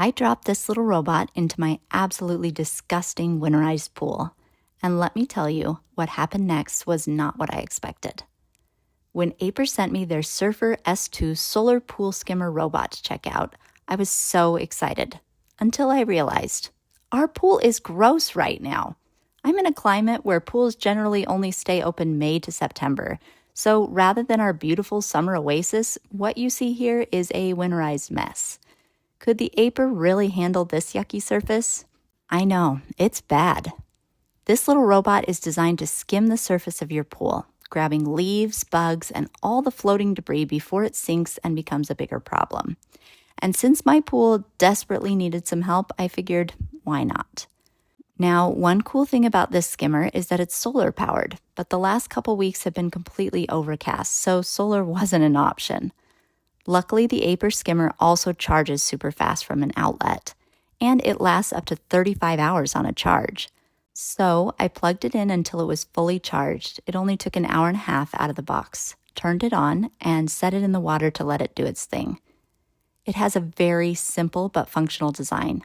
I dropped this little robot into my absolutely disgusting winterized pool. And let me tell you, what happened next was not what I expected. When Aiper sent me their Surfer S2 solar pool skimmer robot to check out, I was so excited. Until I realized, our pool is gross right now. I'm in a climate where pools generally only stay open May to September. So rather than our beautiful summer oasis, what you see here is a winterized mess. Could the Aiper really handle this yucky surface? I know, it's bad. This little robot is designed to skim the surface of your pool, grabbing leaves, bugs, and all the floating debris before it sinks and becomes a bigger problem. And since my pool desperately needed some help, I figured, why not? Now, one cool thing about this skimmer is that it's solar powered, but the last couple weeks have been completely overcast, so solar wasn't an option. Luckily, the Aiper skimmer also charges super fast from an outlet, and it lasts up to 35 hours on a charge. So I plugged it in until it was fully charged. It only took an hour and a half out of the box, turned it on, and set it in the water to let it do its thing. It has a very simple but functional design.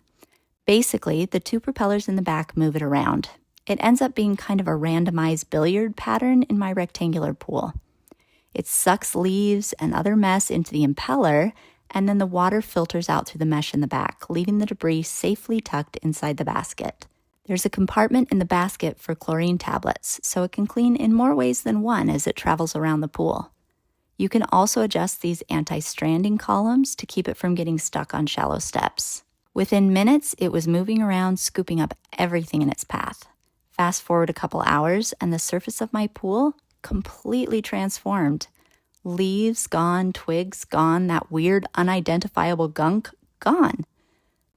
Basically, the two propellers in the back move it around. It ends up being kind of a randomized billiard pattern in my rectangular pool. It sucks leaves and other mess into the impeller, and then the water filters out through the mesh in the back, leaving the debris safely tucked inside the basket. There's a compartment in the basket for chlorine tablets, so it can clean in more ways than one as it travels around the pool. You can also adjust these anti-stranding columns to keep it from getting stuck on shallow steps. Within minutes, it was moving around, scooping up everything in its path. Fast forward a couple hours, and the surface of my pool completely transformed. Leaves gone, twigs gone, that weird unidentifiable gunk gone.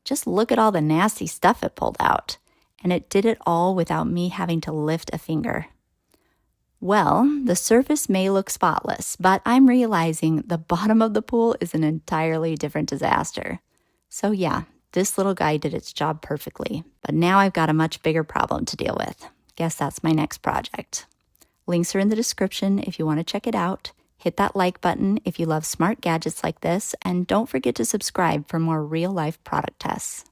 Just look at all the nasty stuff it pulled out. And it did it all without me having to lift a finger. Well, the surface may look spotless, but I'm realizing the bottom of the pool is an entirely different disaster. So yeah, this little guy did its job perfectly, but now I've got a much bigger problem to deal with. Guess that's my next project. Links are in the description if you want to check it out. Hit that like button if you love smart gadgets like this, and don't forget to subscribe for more real-life product tests.